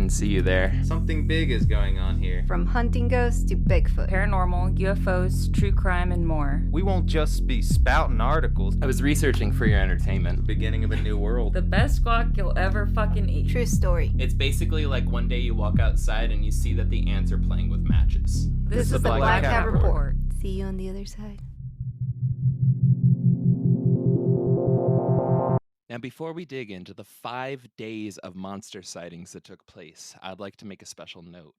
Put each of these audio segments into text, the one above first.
can see you there. Something big is going on here. From hunting ghosts to Bigfoot, paranormal, UFOs, true crime, and more. We won't just be spouting articles. I was researching for your entertainment. The beginning of a new world. The best guac you'll ever fucking eat. True story. It's basically like one day you walk outside and you see that the ants are playing with matches. This is the Black Cat Report. See you on the other side. Now, before we dig into the 5 days of monster sightings that took place, I'd like to make a special note.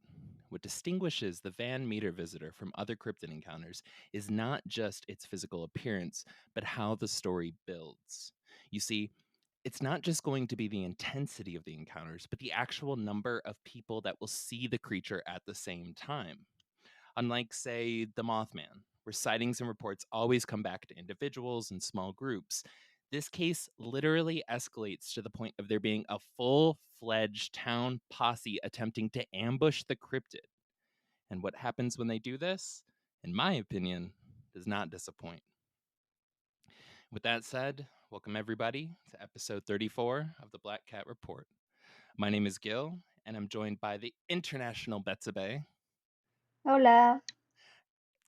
What distinguishes the Van Meter visitor from other cryptid encounters is not just its physical appearance, but how the story builds. You see, it's not just going to be the intensity of the encounters, but the actual number of people that will see the creature at the same time. Unlike, say, the Mothman, where sightings and reports always come back to individuals and small groups, this case literally escalates to the point of there being a full-fledged town posse attempting to ambush the cryptid. And what happens when they do this, in my opinion, does not disappoint. With that said, welcome everybody to episode 34 of the Black Cat Report. My name is Gil, and I'm joined by the international Betsabe. Hola.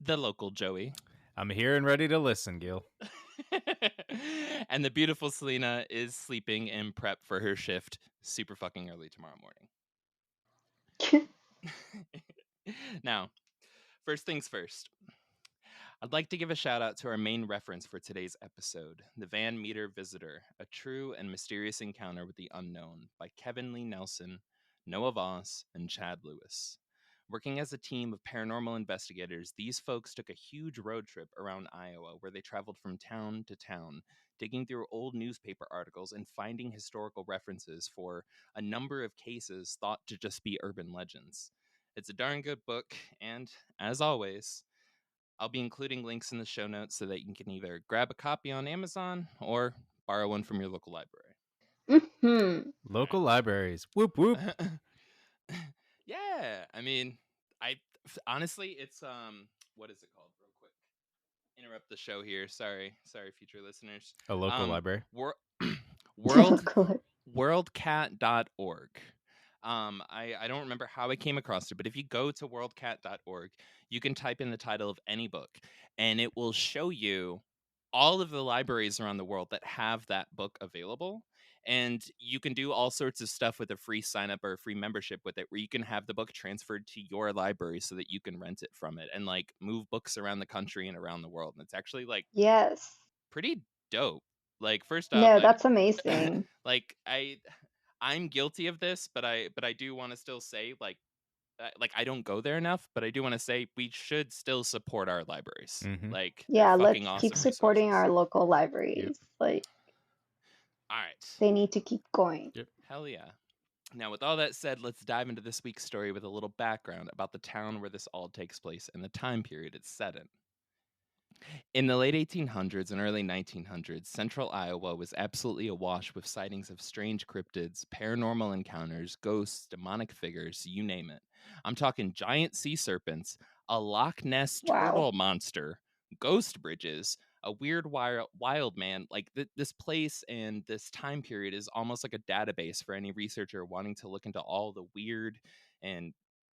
The local Joey. I'm here and ready to listen, Gil. And the beautiful Selena is sleeping in prep for her shift super fucking early tomorrow morning. Now, first things first. I'd like to give a shout out to our main reference for today's episode, The Van Meter Visitor, A True and Mysterious Encounter with the Unknown by Kevin Lee Nelson, Noah Voss, and Chad Lewis. Working as a team of paranormal investigators, these folks took a huge road trip around Iowa where they traveled from town to town, digging through old newspaper articles and finding historical references for a number of cases thought to just be urban legends. It's a darn good book, and as always, I'll be including links in the show notes so that you can either grab a copy on Amazon or borrow one from your local library. Mm-hmm. Local libraries. Whoop, whoop. Yeah, I mean, honestly, it's what is it called? Real quick, interrupt the show here. Sorry, future listeners. A local library. Worldcat.org. I don't remember how I came across it, but if you go to worldcat.org, you can type in the title of any book, and it will show you all of the libraries around the world that have that book available. And you can do all sorts of stuff with a free sign up or a free membership with it, where you can have the book transferred to your library so that you can rent it from it and like move books around the country and around the world. And it's actually like Yes. pretty dope. Like, first off, No, like, that's amazing. like I'm guilty of this, but I do want to still say like I don't go there enough, but I do want to say we should still support our libraries. Mm-hmm. Like, Yeah, they're let's fucking awesome keep supporting resources. our local libraries. Yep. Like, All right. they need to keep going. Yep. Hell yeah. Now, with all that said, let's dive into this week's story with a little background about the town where this all takes place and the time period it's set in. In the late 1800s and early 1900s, central Iowa was absolutely awash with sightings of strange cryptids, paranormal encounters, ghosts, demonic figures, you name it. I'm talking giant sea serpents, a Loch Ness Wow. turtle monster, ghost bridges, a weird wild man. Like this place and this time period is almost like a database for any researcher wanting to look into all the weird and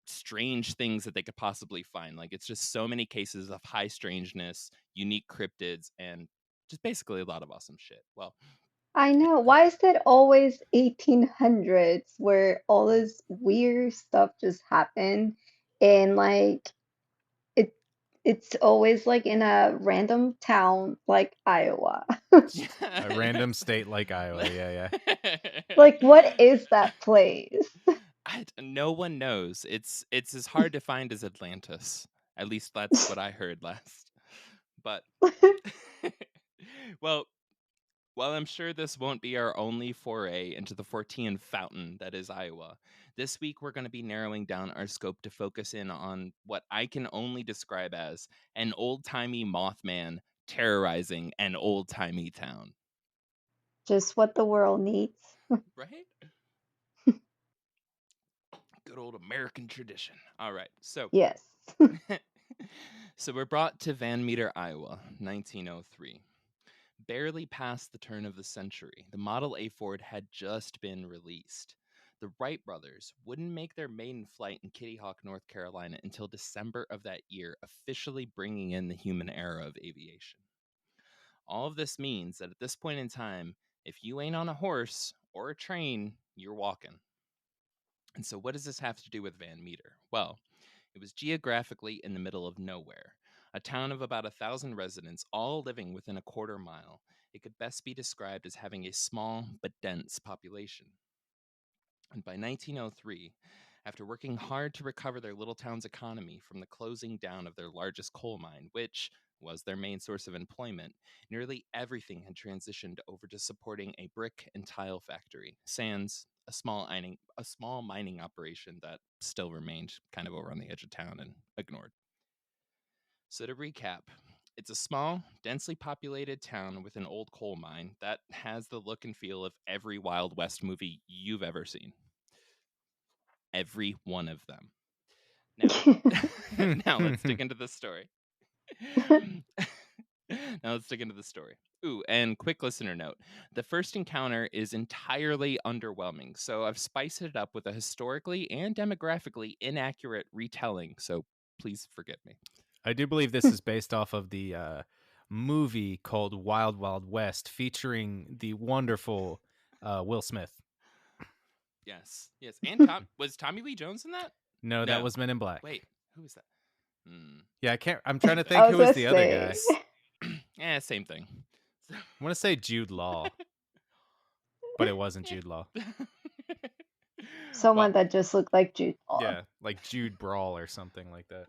strange things that they could possibly find. Like, it's just so many cases of high strangeness, unique cryptids, and just basically a lot of awesome shit. Well, I know. Why is that always 1800s where all this weird stuff just happened? And like it's always like in a random town like Iowa. A random state like Iowa. Yeah. Like, what is that place? No one knows. It's as hard to find as Atlantis. At least that's what I heard last. But well, while I'm sure this won't be our only foray into the Fortean fountain that is Iowa, this week we're going to be narrowing down our scope to focus in on what I can only describe as an old-timey Mothman terrorizing an old-timey town. Just what the world needs. Right? Good old American tradition. All right, so Yes. so we're brought to Van Meter, Iowa, 1903. Barely past the turn of the century, the Model A Ford had just been released. The Wright brothers wouldn't make their maiden flight in Kitty Hawk, North Carolina until December of that year, officially bringing in the human era of aviation. All of this means that at this point in time, if you ain't on a horse or a train, you're walking. And so, what does this have to do with Van Meter? Well, it was geographically in the middle of nowhere, a town of about 1,000 residents, all living within a quarter mile. It could best be described as having a small but dense population. And by 1903, after working hard to recover their little town's economy from the closing down of their largest coal mine, which was their main source of employment, nearly everything had transitioned over to supporting a brick and tile factory, sans a small mining operation that still remained kind of over on the edge of town and ignored. So to recap, it's a small, densely populated town with an old coal mine that has the look and feel of every Wild West movie you've ever seen. Every one of them. Now let's dig into the story. Ooh, and quick listener note. The first encounter is entirely underwhelming, so I've spiced it up with a historically and demographically inaccurate retelling, so please forgive me. I do believe this is based off of the movie called Wild Wild West, featuring the wonderful Will Smith. Yes. And was Tommy Lee Jones in that? No, that was Men in Black. Wait, who was that? Yeah, I'm trying to think who was the other guy. Yeah, same thing. I want to say Jude Law, but it wasn't Jude Law. Someone that just looked like Jude Law. Yeah, like Jude Brawl or something like that.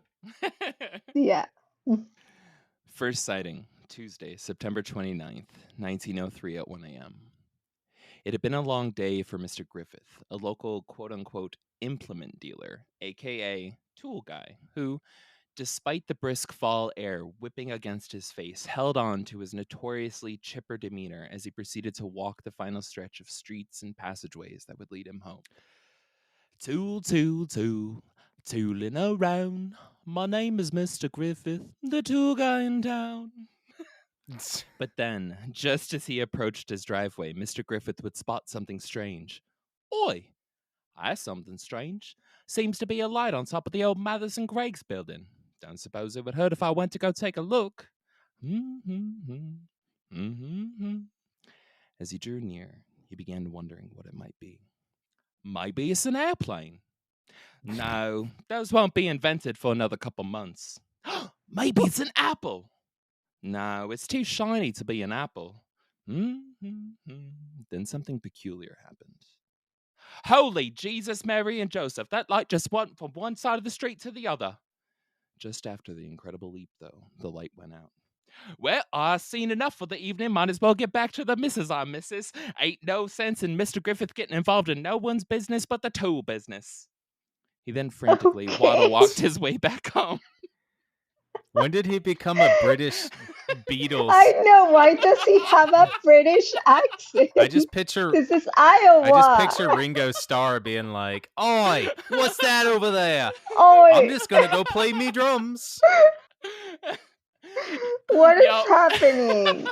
Yeah. First sighting, Tuesday, September 29th, 1903 at 1 a.m. It had been a long day for Mr. Griffith, a local quote-unquote implement dealer, a.k.a. tool guy, who, despite the brisk fall air whipping against his face, held on to his notoriously chipper demeanor as he proceeded to walk the final stretch of streets and passageways that would lead him home. Tool, tool, tool, tooling around. My name is Mr. Griffith, the tool guy in town. But then, just as he approached his driveway, Mr. Griffith would spot something strange. Oi, that's something strange. Seems to be a light on top of the old Mathers and Craig's building. Don't suppose it would hurt if I went to go take a look. As he drew near, he began wondering what it might be. Maybe it's an airplane. No, those won't be invented for another couple months. Maybe it's an apple. No, it's too shiny to be an apple. Then something peculiar happened. Holy Jesus, Mary, and Joseph, that light just went from one side of the street to the other. Just after the incredible leap, though, the light went out. Well, I've seen enough for the evening. Might as well get back to the missus I missus. Ain't no sense in Mr. Griffith getting involved in no one's business but the tool business. He then frantically waddle-walked his way back home. When did he become a British Beatles? I know. Why does he have a British accent? I just picture This is Iowa. I just picture Ringo Starr being like, "Oi, what's that over there? Oi. I'm just gonna go play me drums." What is happening?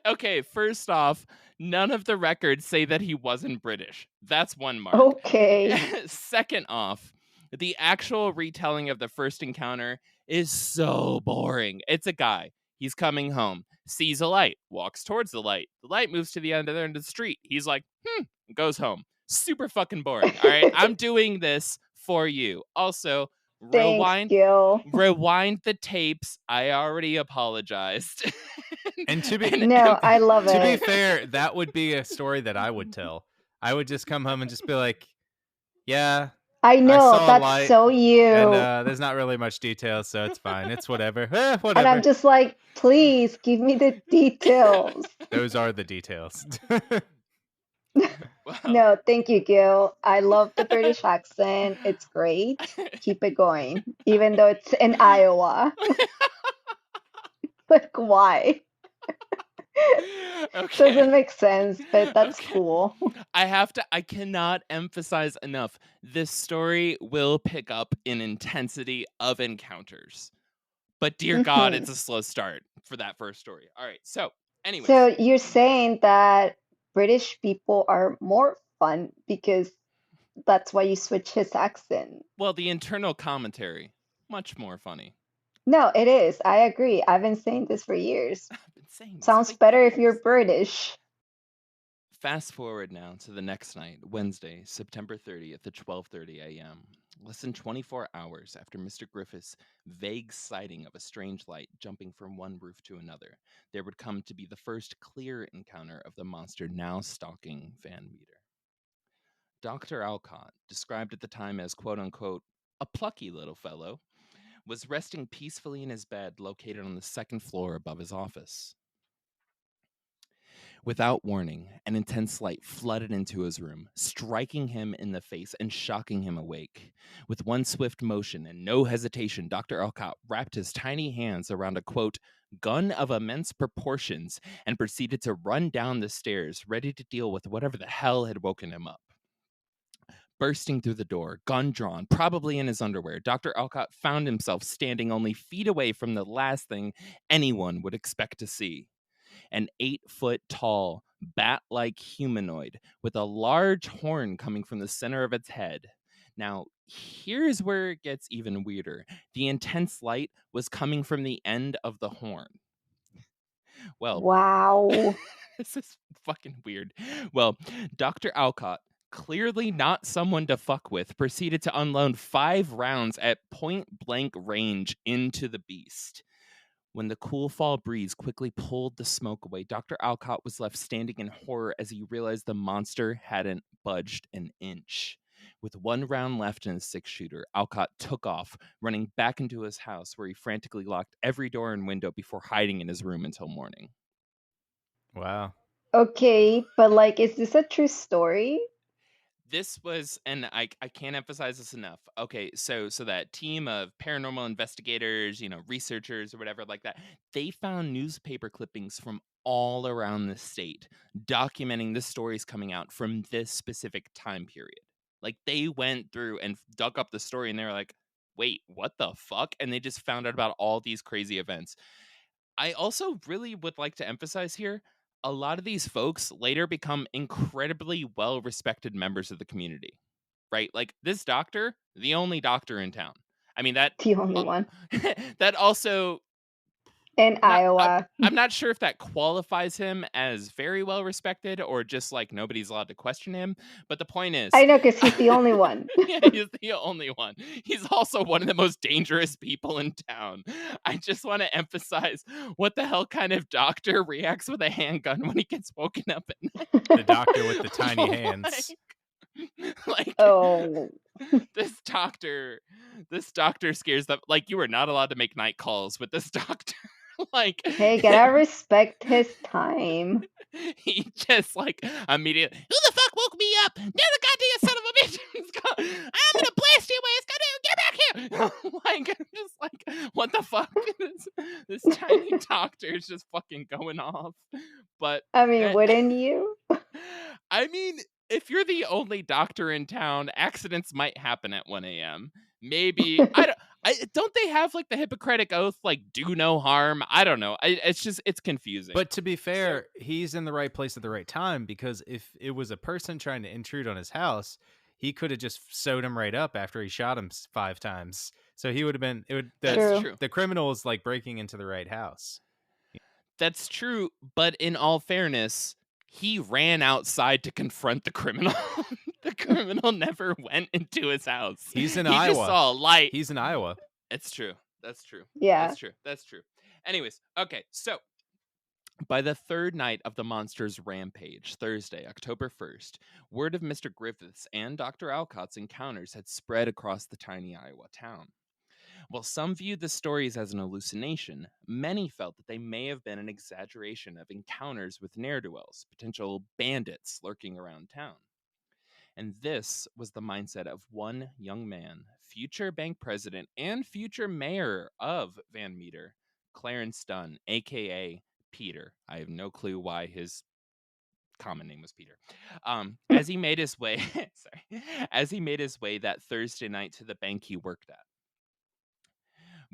Okay, first off, none of the records say that he wasn't British. That's one mark. Okay. Second off, the actual retelling of the first encounter is so boring. It's a guy. He's coming home, sees a light, walks towards the light. The light moves to the end of the street. He's like, goes home. Super fucking boring. All right, I'm doing this for you. Also, rewind the tapes. I already apologized. I love it. To be fair, that would be a story that I would tell. I would just come home and just be like, yeah, I know, that's light, so you. And there's not really much detail, so it's fine. It's whatever. Whatever. And I'm just like, please give me the details. Those are the details. No, thank you, Gil. I love the British accent. It's great. Keep it going, even though it's in Iowa. Like, why? Okay. Doesn't make sense, but that's cool. I cannot emphasize enough. This story will pick up in intensity of encounters. But dear God, it's a slow start for that first story. All right. So, anyway. So you're saying that British people are more fun because that's why you switch his accent. Well, the internal commentary, much more funny. No, it is. I agree. I've been saying this for years. I've been saying this for Sounds better if you're years. British. Fast forward now to the next night, Wednesday, September 30th at 12:30 a.m. Less than 24 hours after Mr. Griffith's vague sighting of a strange light jumping from one roof to another, there would come to be the first clear encounter of the monster now stalking Van Meter. Dr. Alcott, described at the time as quote unquote a plucky little fellow, was resting peacefully in his bed located on the second floor above his office. Without warning, an intense light flooded into his room, striking him in the face and shocking him awake. With one swift motion and no hesitation, Dr. Alcott wrapped his tiny hands around a quote, gun of immense proportions and proceeded to run down the stairs, ready to deal with whatever the hell had woken him up. Bursting through the door, gun drawn, probably in his underwear, Dr. Alcott found himself standing only feet away from the last thing anyone would expect to see. An 8-foot-tall, bat-like humanoid with a large horn coming from the center of its head. Now, here's where it gets even weirder. The intense light was coming from the end of the horn. Well, Wow. this is fucking weird. Well, Dr. Alcott, clearly not someone to fuck with, proceeded to unload 5 rounds at point-blank range into the beast. When the cool fall breeze quickly pulled the smoke away, Dr. Alcott was left standing in horror as he realized the monster hadn't budged an inch. With 1 round left in his 6-shooter, Alcott took off, running back into his house where he frantically locked every door and window before hiding in his room until morning. Wow. Okay, but like, is this a true story? This was, and I can't emphasize this enough. Okay, so that team of paranormal investigators, researchers or whatever like that, they found newspaper clippings from all around the state documenting the stories coming out from this specific time period. Like they went through and dug up the story and they were like, wait, what the fuck? And they just found out about all these crazy events. I also really would like to emphasize here, a lot of these folks later become incredibly well-respected members of the community, right? Like this doctor, the only doctor in town. I mean, that The only one that also in not Iowa. I'm not sure if that qualifies him as very well respected or just like nobody's allowed to question him. But the point is, I know, because he's the only one. yeah, he's the only one. He's also one of the most dangerous people in town. I just want to emphasize, what the hell kind of doctor reacts with a handgun when he gets woken up at night? The doctor with the tiny hands. Like, Oh, this doctor scares them. Like, you are not allowed to make night calls with this doctor. Like, hey, gotta respect his time. he just like immediately, who the fuck woke me up? There's a goddamn son of a bitch. I'm gonna blast you away. Get back here. Like, I'm just like, what the fuck? This tiny doctor is just fucking going off. But I mean, wouldn't you? I mean, if you're the only doctor in town, accidents might happen at 1 a.m. Maybe don't they have like the Hippocratic oath, like do no harm? I don't know. It's confusing. But to be fair, he's in the right place at the right time, because if it was a person trying to intrude on his house, he could have just sewed him right up after he shot him 5 times. So he would have been. That's true. The criminal is like breaking into the right house. That's true, but in all fairness, he ran outside to confront the criminal. The criminal never went into his house. He's in He Iowa. just saw a light. He's in Iowa. It's true. That's true. Yeah. That's true. Anyways, okay, so by the third night of the monster's rampage, Thursday, October 1st, word of Mr. Griffith's and Dr. Alcott's encounters had spread across the tiny Iowa town. While some viewed the stories as an hallucination, many felt that they may have been an exaggeration of encounters with ne'er-do-wells, potential bandits lurking around town. And this was the mindset of one young man, future bank president and future mayor of Van Meter, Clarence Dunn, aka Peter. I have no clue why his common name was Peter. As he made his way, that Thursday night to the bank he worked at.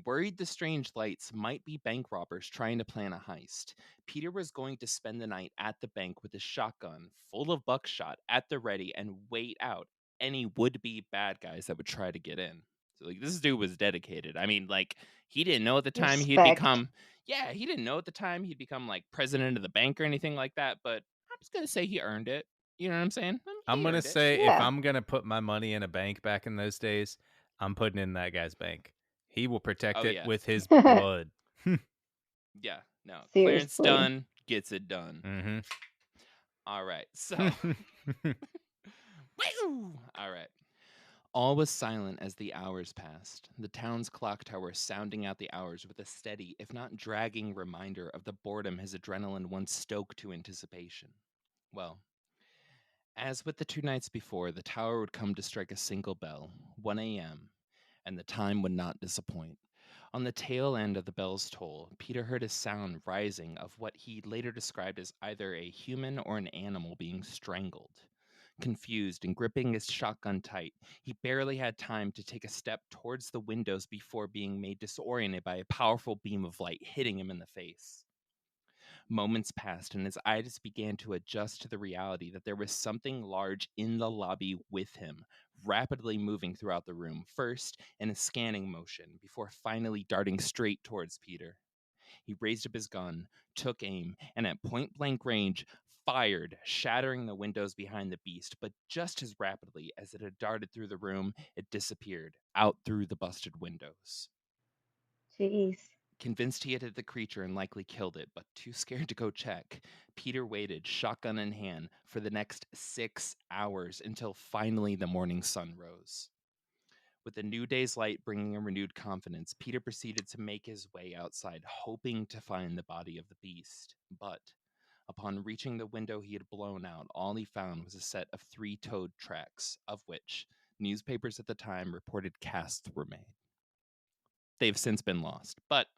Worried the strange lights might be bank robbers trying to plan a heist, Peter was going to spend the night at the bank with his shotgun full of buckshot at the ready and wait out any would-be bad guys that would try to get in. So like this dude was dedicated. I mean, like he didn't know at the time he'd Respect. become he didn't know at the time he'd become like president of the bank or anything like that, but I'm just gonna say he earned it. You know what I'm saying? I'm He going to earned it. say if Yeah. I'm going to put my money in a bank back in those days, I'm putting in that guy's bank. He will protect Oh it yeah. with his blood. Yeah. No. Clarence Seriously. Dunn gets it done. Mm-hmm. All right. So Woo! All right. All was silent as the hours passed, the town's clock tower sounding out the hours with a steady, if not dragging, reminder of the boredom his adrenaline once stoked to anticipation. Well, as with the 2 nights before, the tower would come to strike a single bell, 1 a.m., and the time would not disappoint. On the tail end of the bell's toll, Peter heard a sound rising of what he later described as either a human or an animal being strangled. Confused and gripping his shotgun tight, he barely had time to take a step towards the windows before being made disoriented by a powerful beam of light hitting him in the face. Moments passed, and his eyes began to adjust to the reality that there was something large in the lobby with him, rapidly moving throughout the room, first in a scanning motion, before finally darting straight towards Peter. He raised up his gun, took aim, and at point-blank range, fired, shattering the windows behind the beast, but just as rapidly as it had darted through the room, it disappeared, out through the busted windows. Jeez. Convinced he had hit the creature and likely killed it, but too scared to go check, Peter waited, shotgun in hand, for the next 6 hours until finally the morning sun rose. With the new day's light bringing a renewed confidence, Peter proceeded to make his way outside, hoping to find the body of the beast. But upon reaching the window he had blown out, all he found was a set of 3-toed tracks, of which newspapers at the time reported casts were made. They've since been lost, but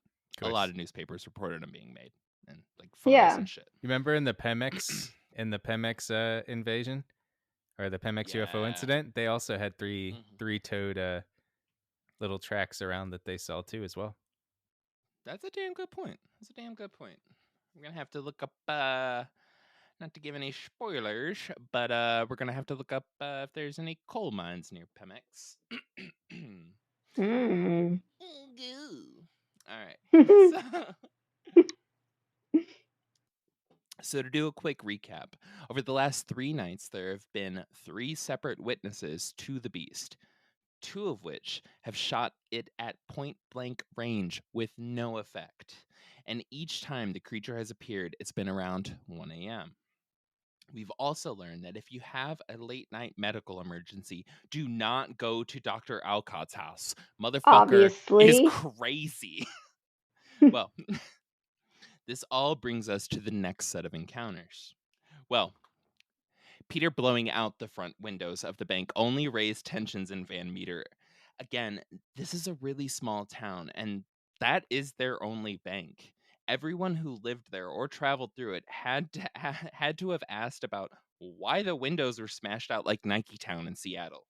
a lot of newspapers reported them being made, and like photos Yeah. and shit. You remember in the Pemex invasion or the Pemex UFO Yeah. incident? They also had three Mhm. three-toed little tracks around that they saw too as well. That's a damn good point. We're gonna have to look up, not to give any spoilers, but we're gonna have to look up if there's any coal mines near Pemex. Mm. All right. So to do a quick recap, over the last 3 nights, there have been 3 separate witnesses to the beast, 2 of which have shot it at point-blank range with no effect. And each time the creature has appeared, it's been around 1 a.m. We've also learned that if you have a late-night medical emergency, do not go to Dr. Alcott's house. Motherfucker is Obviously. crazy. Well, this all brings us to the next set of encounters. Well, Peter blowing out the front windows of the bank only raised tensions in Van Meter. Again, this is a really small town, and that is their only bank. Everyone who lived there or traveled through it had to have asked about why the windows were smashed out like Nike Town in Seattle.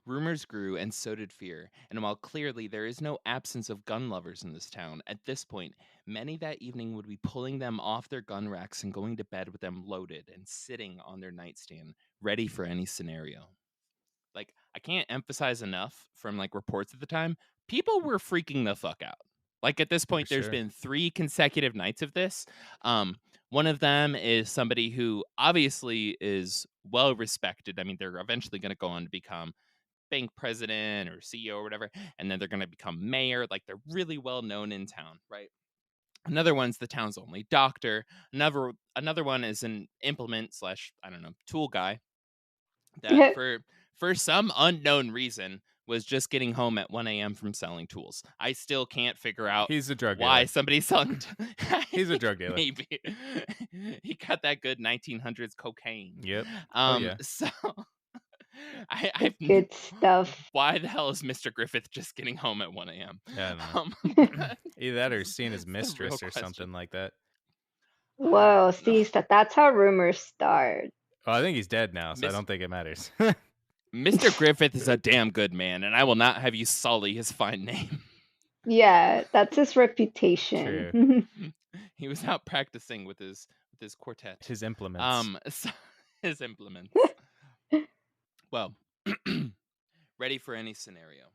Rumors grew, and so did fear. And while clearly there is no absence of gun lovers in this town, at this point, many that evening would be pulling them off their gun racks and going to bed with them loaded and sitting on their nightstand, ready for any scenario. Like, I can't emphasize enough from like reports at the time, people were freaking the fuck out. Like at this point, For there's sure. been 3 consecutive nights of this. One of them is somebody who obviously is well respected. I mean, they're eventually going to go on to become bank president or CEO or whatever, and then they're going to become mayor. Like they're really well known in town, right? Another one's the town's only doctor. Another one is an implement / I don't know, tool guy that for some unknown reason was just getting home at 1 a.m. from selling tools. I still can't figure out He's a drug why dealer. somebody's selling. He's a drug dealer. Maybe he got that good 1900s cocaine. Yep. Oh yeah. So I've Good stuff. why the hell is Mr. Griffith just getting home at 1 a.m.? I don't know. Either that or seeing his That's the real mistress or question. something like that. Whoa, see, that's how rumors start. Oh, I think he's dead now, so I don't think it matters. Mr. Griffith is a damn good man, and I will not have you sully his fine name. Yeah, that's his reputation. True. He was out practicing with his quartet. His implements. His implements. Well, Ready for any scenario.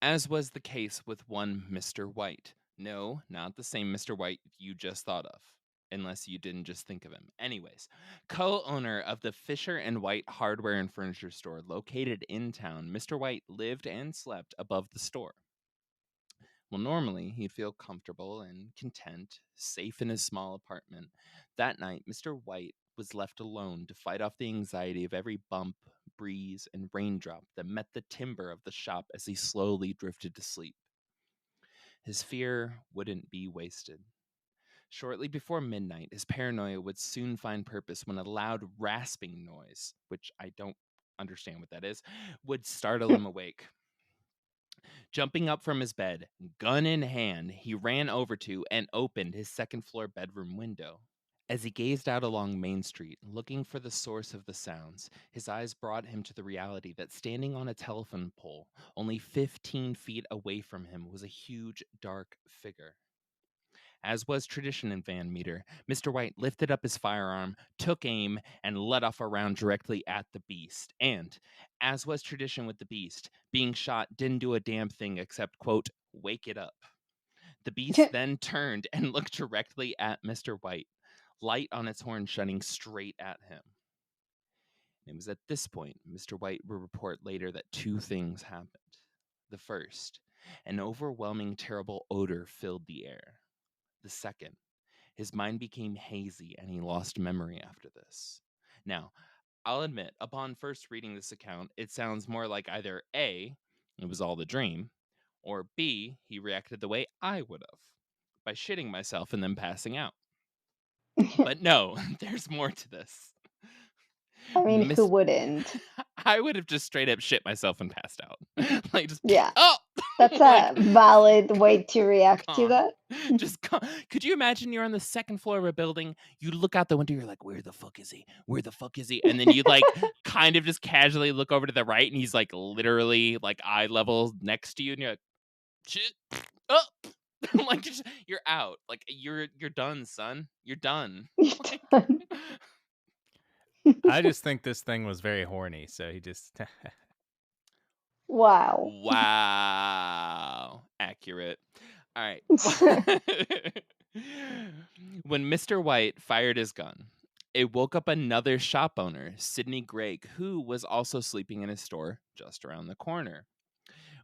As was the case with one Mr. White. No, not the same Mr. White you just thought of, unless you didn't just think of him. Anyways, co-owner of the Fisher and White hardware and furniture store located in town, Mr. White lived and slept above the store. Well, normally he'd feel comfortable and content, safe in his small apartment. That night, Mr. White was left alone to fight off the anxiety of every bump, breeze, and raindrop that met the timber of the shop as he slowly drifted to sleep. His fear wouldn't be wasted. Shortly before midnight, his paranoia would soon find purpose when a loud rasping noise, which I don't understand what that is, would startle him awake. Jumping up from his bed, gun in hand, he ran over to and opened his second floor bedroom window. As he gazed out along Main Street, looking for the source of the sounds, his eyes brought him to the reality that standing on a telephone pole, only 15 feet away from him, was a huge, dark figure. As was tradition in Van Meter, Mr. White lifted up his firearm, took aim, and let off a round directly at the beast. And, as was tradition with the beast, being shot didn't do a damn thing except, quote, wake it up. The beast then turned and looked directly at Mr. White, light on its horn shining straight at him. It was at this point Mr. White would report later that two things happened. The first, an overwhelming terrible odor filled the air. The second, his mind became hazy and he lost memory after this. Now, I'll admit, upon first reading this account, it sounds more like either A, it was all the dream, or B, he reacted the way I would have, by shitting myself and then passing out. But no, there's more to this. I mean, who wouldn't? I would have just straight up shit myself and passed out. Like, just, Yeah. oh! That's Like, a valid way to react to gone. that. Just gone. Could you imagine you're on the second floor of a building, you look out the window, you're like, where the fuck is he? Where the fuck is he? And then you like kind of just casually look over to the right and he's like literally like eye level next to you and you're like, shit. Oh! Like you're out. Like you're done, son. You're done. I just think this thing was very horny, so he just. Wow. Wow. Accurate. All right. When Mr. White fired his gun, it woke up another shop owner, Sidney Gregg, who was also sleeping in his store just around the corner.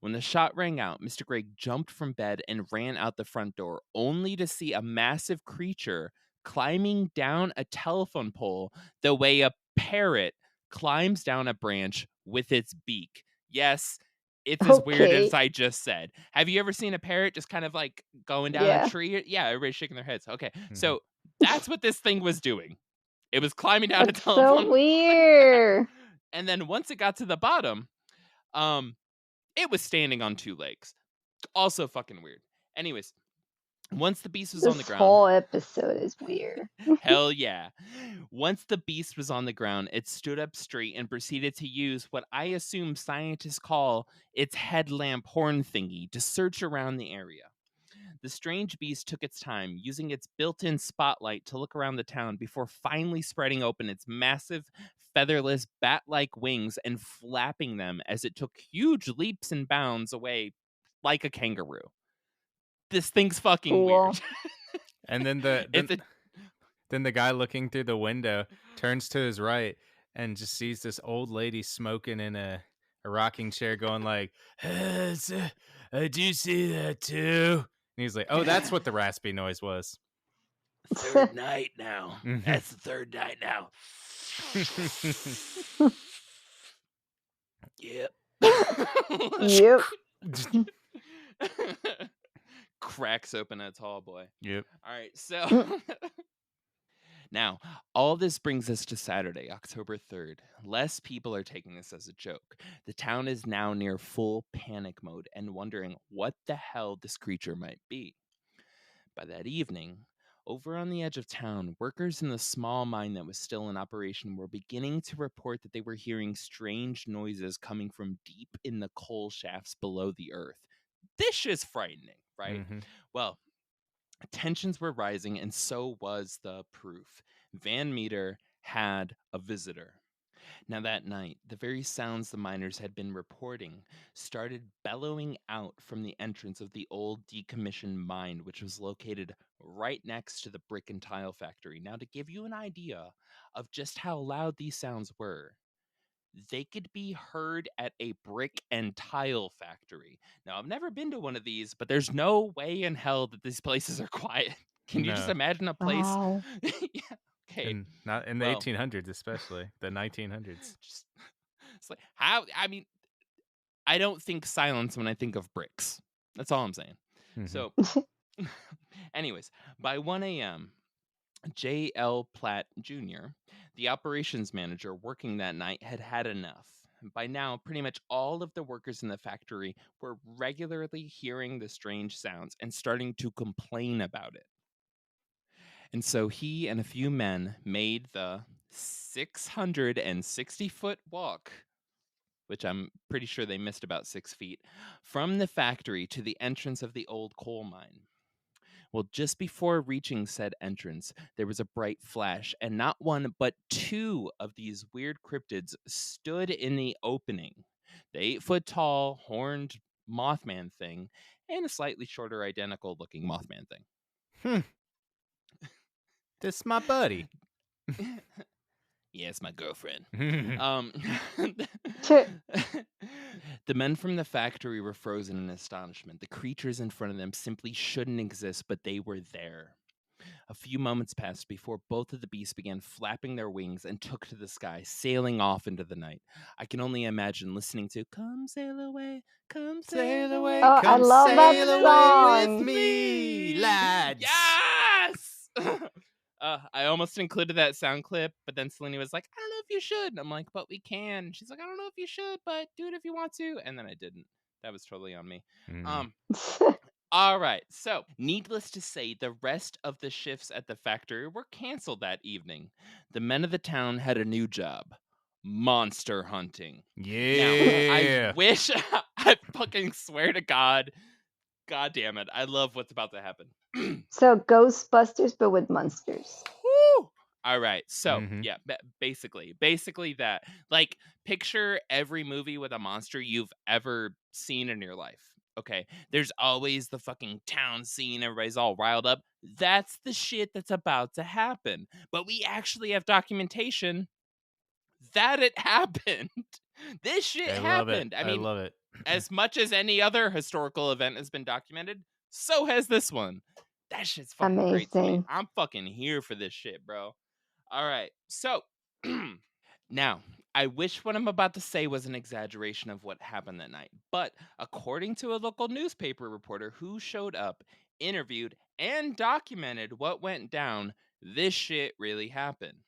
When the shot rang out, Mr. Gregg jumped from bed and ran out the front door, only to see a massive creature climbing down a telephone pole the way a parrot climbs down a branch with its beak. Yes, it's as weird as I just said. Have you ever seen a parrot just kind of like going down a tree? Yeah, everybody's shaking their heads. Okay, so that's what this thing was doing. It was climbing down a telephone. So weird. And then once it got to the bottom, it was standing on two legs. Also fucking weird. Anyways, once the beast was on the ground. This whole episode is weird. Hell yeah. Once the beast was on the ground, it stood up straight and proceeded to use what I assume scientists call its headlamp horn thingy to search around the area. The strange beast took its time, using its built-in spotlight to look around the town before finally spreading open its massive, featherless, bat-like wings and flapping them as it took huge leaps and bounds away like a kangaroo. This thing's fucking weird. And then then the guy looking through the window turns to his right and just sees this old lady smoking in a rocking chair going like, I do see that too. And he's like, oh, that's what the raspy noise was. Third night now. That's the third night now. Yep. Yep. Cracks open a tall boy. Yep. All right, so now all this brings us to Saturday, October 3rd. Less people are taking this as a joke. The town is now near full panic mode and wondering what the hell this creature might be. By that evening, over on the edge of town, workers in the small mine that was still in operation were beginning to report that they were hearing strange noises coming from deep in the coal shafts below the earth. This is frightening, right? Well, tensions were rising, and so was the proof. Van Meter had a visitor. Now that night, the very sounds the miners had been reporting started bellowing out from the entrance of the old decommissioned mine, which was located right next to the brick and tile factory. Now, to give you an idea of just how loud these sounds were, they could be heard at a brick and tile factory. Now, I've never been to one of these, but there's no way in hell that these places are quiet. Can you just No. imagine a place? Wow. Yeah. Okay. And not in the Well, 1800s, especially the 1900s. just it's like how I mean, I don't think silence when I think of bricks. That's all I'm saying. Mhm. So, anyways, by 1 a.m., J.L. Platt Jr., the operations manager working that night, had had enough. By now, pretty much all of the workers in the factory were regularly hearing the strange sounds and starting to complain about it. And so he and a few men made the 660-foot walk, which I'm pretty sure they missed about 6 feet, from the factory to the entrance of the old coal mine. Well, just before reaching said entrance, there was a bright flash, and not one, but two of these weird cryptids stood in the opening. The 8-foot-tall, horned Mothman thing, and a slightly shorter, identical-looking Mothman thing. This my buddy. Yeah, it's my girlfriend. Mhm. The men from the factory were frozen in astonishment. The creatures in front of them simply shouldn't exist, but they were there. A few moments passed before both of the beasts began flapping their wings and took to the sky, sailing off into the night. I can only imagine listening to "Come Sail Away, Come Sail Away." Oh, I come love that sail away song. with me, lads. Yes! I almost included that sound clip, but then Selena was like, I don't know if you should. And I'm like, but we can. And she's like, I don't know if you should, but do it if you want to. And then I didn't. That was totally on me. Mhm. All right. So, needless to say, the rest of the shifts at the factory were canceled that evening. The men of the town had a new job: monster hunting. Now, I Yeah. wish, I fucking swear to God damn it, I love what's about to happen. So Ghostbusters, but with monsters. Woo! All right. So, Mhm. yeah, basically that. Like, picture every movie with a monster you've ever seen in your life. Okay. There's always the fucking town scene. Everybody's all riled up. That's the shit that's about to happen. But we actually have documentation that it happened. This shit I love it. happened. I I mean, love it. as much as any other historical event has been documented, so has this one. That shit's fucking great to me. Amazing. I'm fucking here for this shit, bro. All right. So, now, I wish what I'm about to say was an exaggeration of what happened that night. But according to a local newspaper reporter who showed up, interviewed, and documented what went down, this shit really happened.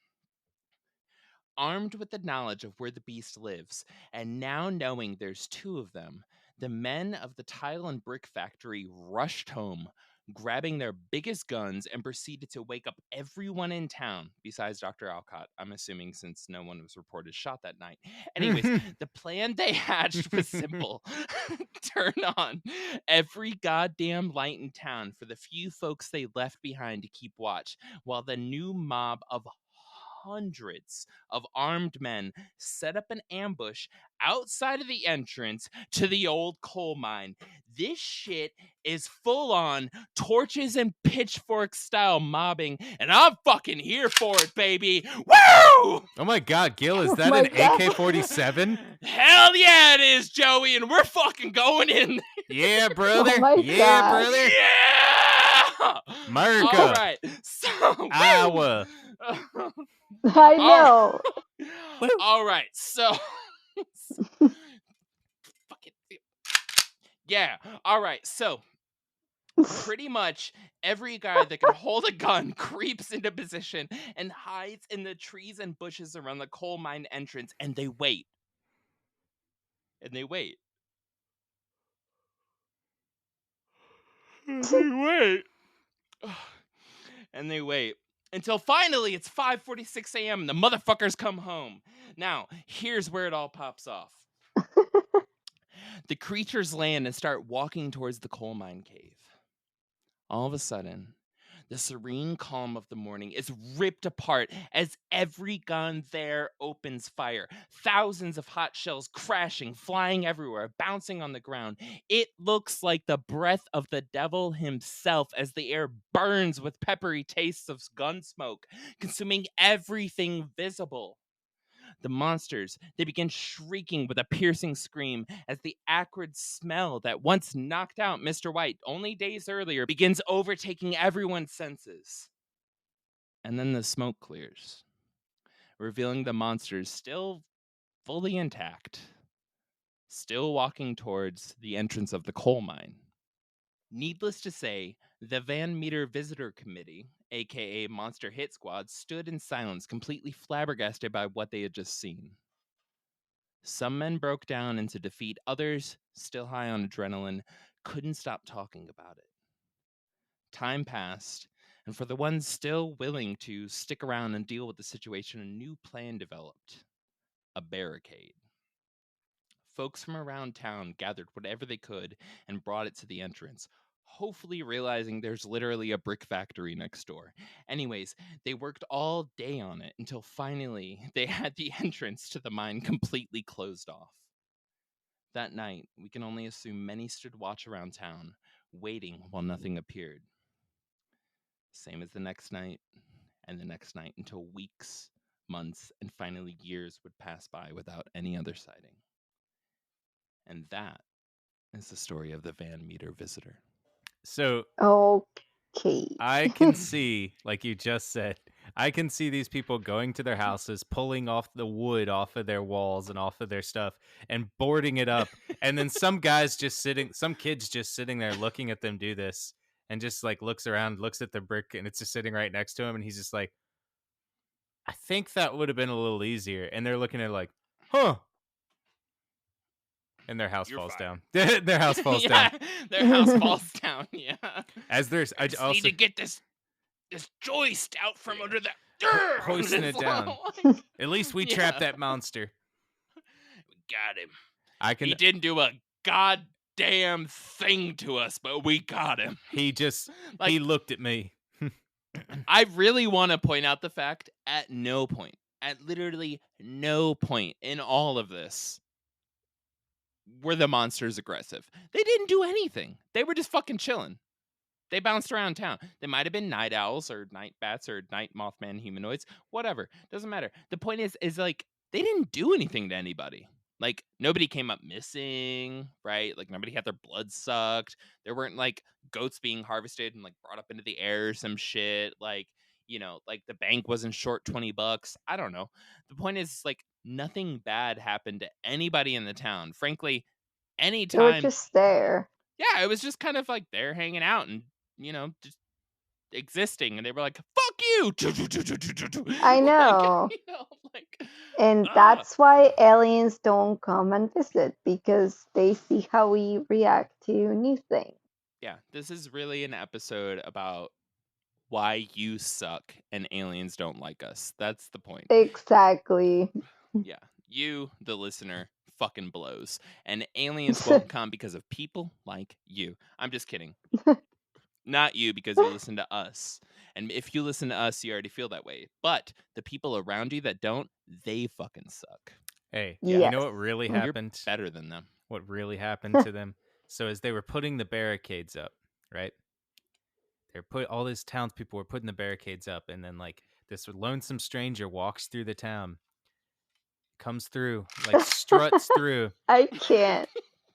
Armed with the knowledge of where the beast lives, and now knowing there's two of them, the men of the tile and brick factory rushed home, grabbing their biggest guns, and proceeded to wake up everyone in town, besides Dr. Alcott, I'm assuming, since no one was reported shot that night. Anyways, the plan they hatched was simple. Turn on every goddamn light in town for the few folks they left behind to keep watch, while the new mob of hundreds of armed men set up an ambush outside of the entrance to the old coal mine. This shit is full on torches and pitchfork style mobbing, and I'm fucking here for it, baby. Woo! Oh my God, Gil, is that an God. AK-47? Hell yeah, it is, Joey, and we're fucking going in there. Yeah, brother. my Yeah, God. brother. Yeah! America. All right. So, Iowa. I know. All right. So, fucking yeah. All right. So, pretty much every guy that can hold a gun creeps into position and hides in the trees and bushes around the coal mine entrance, and they wait. And they wait. And they wait. And they wait. Until finally it's 5:46 a.m. and the motherfuckers come home. Now, here's where it all pops off. The creatures land and start walking towards the coal mine cave. All of a sudden, The serene calm of the morning is ripped apart as every gun there opens fire. Thousands of hot shells crashing, flying everywhere, bouncing on the ground. It looks like the breath of the devil himself as the air burns with peppery tastes of gun smoke, consuming everything visible. The monsters, they begin shrieking with a piercing scream as the acrid smell that once knocked out Mr. White only days earlier begins overtaking everyone's senses. And then the smoke clears, revealing the monsters still fully intact, still walking towards the entrance of the coal mine. Needless to say, the Van Meter Visitor Committee, aka Monster Hit Squad, stood in silence, completely flabbergasted by what they had just seen. Some men broke down into defeat, others, still high on adrenaline, couldn't stop talking about it. Time passed, and for the ones still willing to stick around and deal with the situation, a new plan developed: a barricade. Folks from around town gathered whatever they could and brought it to the entrance, hopefully realizing there's literally a brick factory next door. Anyways, they worked all day on it until finally they had the entrance to the mine completely closed off. That night, we can only assume many stood watch around town, waiting while nothing appeared. Same as the next night, and the next night, until weeks, months, and finally years would pass by without any other sighting. And that is the story of the Van Meter Visitor. So, okay. I can see, like you just said, I can see these people going to their houses, pulling off the wood off of their walls and off of their stuff and boarding it up. And then some kids just sitting there looking at them do this and just like looks around, looks at the brick, and it's just sitting right next to him. And he's just like, I think that would have been a little easier. And they're looking at it like, huh. And their house falls down. Their house falls down. Their house falls down. Yeah. As there's, I just need to get this joist out from under that. Hoisting it down. At least we trapped that monster. We got him. He didn't do a goddamn thing to us, but we got him. He just he looked at me. I really want to point out the fact at literally no point in all of this were the monsters aggressive. They didn't do anything. They were just fucking chilling. They bounced around town. They might have been night owls or night bats or night Mothman humanoids, whatever. Doesn't matter. The point is like, they didn't do anything to anybody. Like, nobody came up missing, right? Like, nobody had their blood sucked. There weren't, like, goats being harvested and, like, brought up into the air or some shit. Like, you know, like, the bank wasn't short $20. I don't know. The point is, like, nothing bad happened to anybody in the town. Frankly, anytime. They were just there. Yeah, it was just kind of like they're hanging out and, you know, just existing. And they were like, fuck you! I know. Like, you know, like, and that's why aliens don't come and visit, because they see how we react to new things. Yeah, this is really an episode about why you suck and aliens don't like us. That's the point. Exactly. Yeah, you, the listener, fucking blows. And aliens won't come because of people like you. I'm just kidding. Not you, because you listen to us. And if you listen to us, you already feel that way. But the people around you that don't, they fucking suck. Hey, you know what really happened? You're better than them. What really happened to them? So as they were putting the barricades up, right? All these townspeople were putting the barricades up, and then like this lonesome stranger walks through the town, comes through, like struts through. I can't.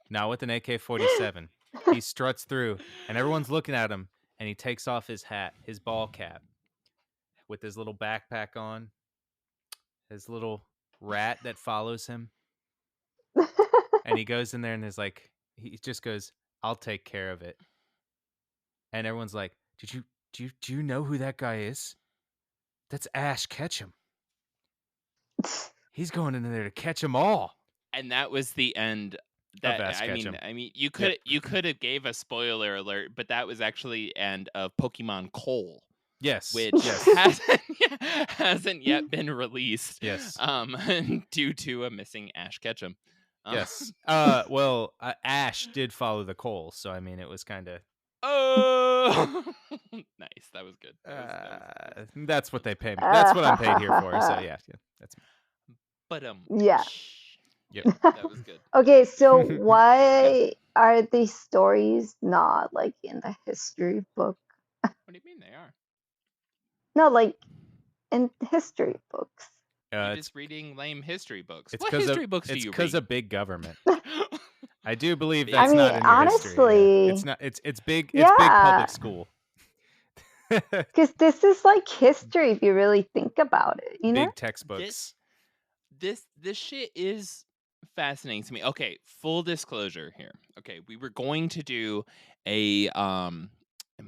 Now with an AK-47. He struts through, and everyone's looking at him, and he takes off his hat, his ball cap, with his little backpack on, his little rat that follows him. And he goes in there and is like, he just goes, I'll take care of it. And everyone's like, do you know who that guy is? That's Ash Ketchum. He's going in there to catch them all. And that was the end. That I mean, you could have gave a spoiler alert, but that was actually the end of Pokemon Coal. Yes, which hasn't yet been released. Yes, due to a missing Ash Ketchum. Yes. Well, Ash did follow the coal, so I mean, it was kind of. Oh, nice. That was good. That was That's what they pay me. That's what I'm paid here for. So yeah, that's me. But Yeah. Yep. that was good. Okay, so Good. why are these stories not like in the history book? What do you mean they are? No, like in history books. You're It's just reading lame history books. it's What because history books do you read? of big government. I do believe Big that's I mean, not in your history. Yeah. honestly, It's not. It's big. It's big yeah, public school. because this is like history if you really think about it, you know? Big textbooks. This shit is fascinating to me. Okay, full disclosure here. Okay, we were going to do a and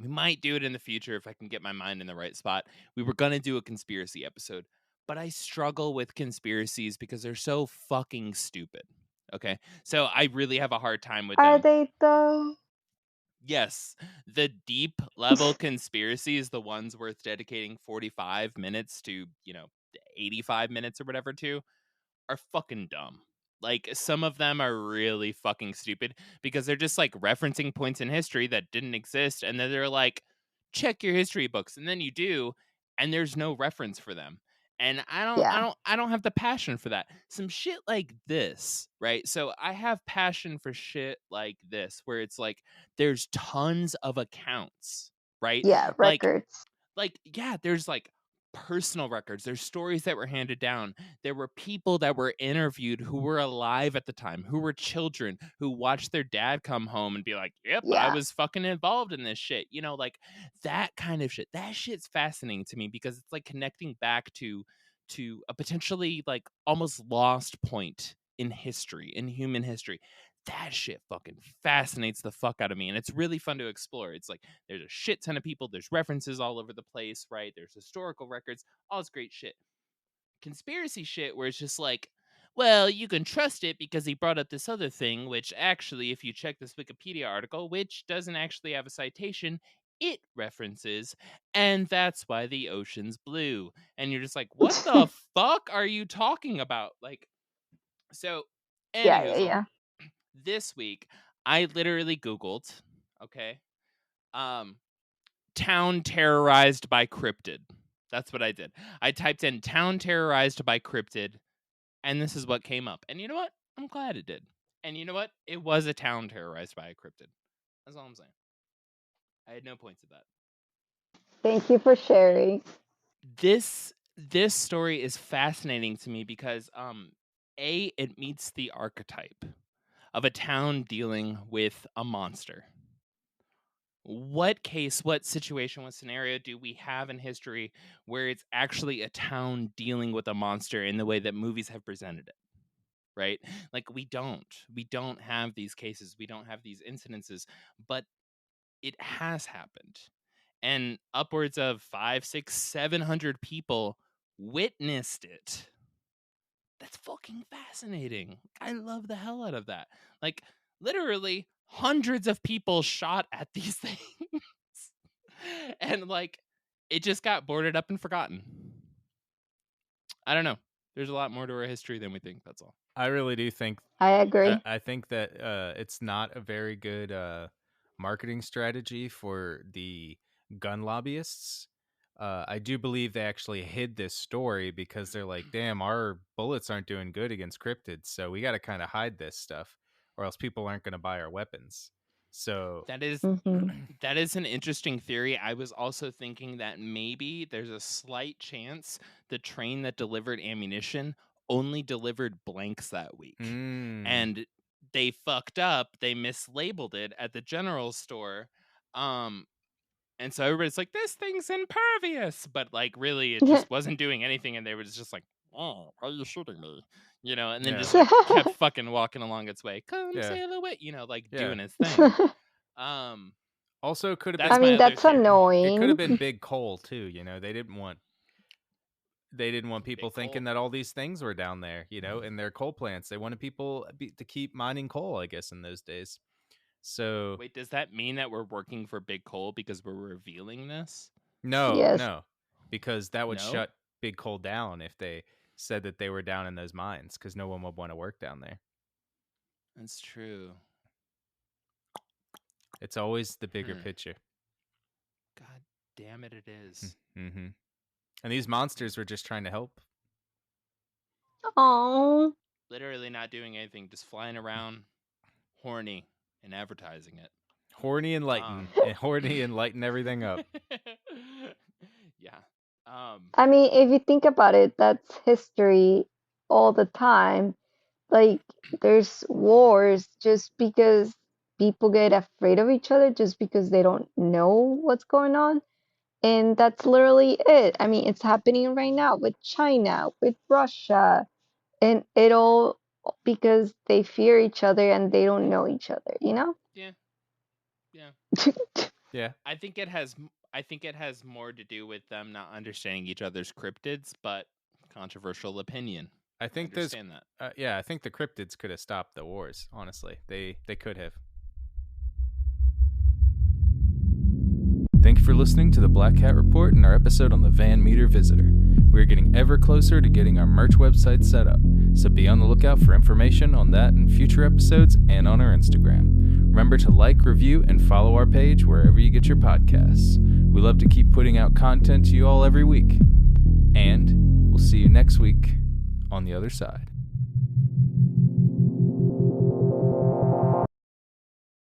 we might do it in the future if I can get my mind in the right spot. We were going to do a conspiracy episode, but I struggle with conspiracies because they're so fucking stupid. Okay? So I really have a hard time with Are them. they though? Yes, the deep level conspiracies, the ones worth dedicating 45 minutes to, 85 minutes or whatever to, are fucking dumb. Like, some of them are really fucking stupid because they're just like referencing points in history that didn't exist, and then they're like, check your history books, and then you do, and there's no reference for them. And Yeah, I don't have the passion for that. Some shit like this, right? So I have passion for shit like this where it's like there's tons of accounts, right? yeah, Like records. yeah, there's like personal records, there's stories that were handed down, there were people that were interviewed who were alive at the time, who were children, who watched their dad come home and be like, yep, I Yeah, was fucking involved in this shit, like that kind of shit. That shit's fascinating to me because it's like connecting back to a potentially like almost lost point in history, in human history. That shit fucking fascinates the fuck out of me, and it's really fun to explore. It's like there's a shit ton of people, there's references all over the place, right? There's historical records, all this great shit. Conspiracy shit where it's just like, well, you can trust it because he brought up this other thing, which actually, if you check this Wikipedia article, which doesn't actually have a citation, it references, and that's why the ocean's blue. And you're just like, what the fuck are you talking about? Like, so, yeah, anywho, yeah. this week, I literally Googled, okay, town terrorized by cryptid. That's what I did. I typed in town terrorized by cryptid, and this is what came up. And you know what? I'm glad it did. And you know what? It was a town terrorized by a cryptid. That's all I'm saying. I had no points of that. Thank you for sharing. This story is fascinating to me because it meets the archetype of a town dealing with a monster. What case, what situation, what scenario do we have in history where it's actually a town dealing with a monster in the way that movies have presented it? Right? Like we don't have these cases, we don't have these incidences, but it has happened. And upwards of 5, 6, 700 people witnessed it. That's fucking fascinating. I love the hell out of that. Like literally hundreds of people shot at these things. And like it just got boarded up and forgotten. I don't know. There's a lot more to our history than we think. That's all. I really do think. I agree. I think that it's not a very good marketing strategy for the gun lobbyists. I do believe they actually hid this story because they're like, damn, our bullets aren't doing good against cryptids, so we got to kind of hide this stuff, or else people aren't going to buy our weapons. So That is Mm-hmm. that is an interesting theory. I was also thinking that maybe there's a slight chance the train that delivered ammunition only delivered blanks that week. And they fucked up. They mislabeled it at the general store. And so everybody's like, this thing's impervious. But like really it just wasn't doing anything, and they were just like, oh, why are you shooting me? And then just like kept fucking walking along its way. Come sail away, like doing its thing. Also, could have That's been. I my mean, other that's theory. It could have annoying. been big coal too. They didn't want people Big coal. thinking that all these things were down there. In their coal plants. They wanted people to keep mining coal, I guess, in those days. So Wait, does that mean that we're working for Big Coal because we're revealing this? Yes. no, because that would No? shut Big Coal down if they said that they were down in those mines, because no one would want to work down there. That's true. It's always the bigger picture. God damn it, it is. Mm-hmm. And these monsters were just trying to help. Oh. Literally not doing anything, just flying around, horny, and advertising it. Horny and lighten. And horny and lighten everything up. Yeah. I mean, if you think about it, that's history all the time. Like, there's wars just because people get afraid of each other, just because they don't know what's going on. And that's literally it. I mean, it's happening right now with China, with Russia, and it all because they fear each other and they don't know each other, you know? Yeah. Yeah. I think it has more to do with them not understanding each other's cryptids, but controversial opinion. I think understand that. I think the cryptids could have stopped the wars, honestly. They could have. Thank you for listening to the Black Cat Report and our episode on the Van Meter Visitor. We're getting ever closer to getting our merch website set up, so be on the lookout for information on that in future episodes and on our Instagram. Remember to like, review, and follow our page wherever you get your podcasts. We love to keep putting out content to you all every week. And we'll see you next week on the other side.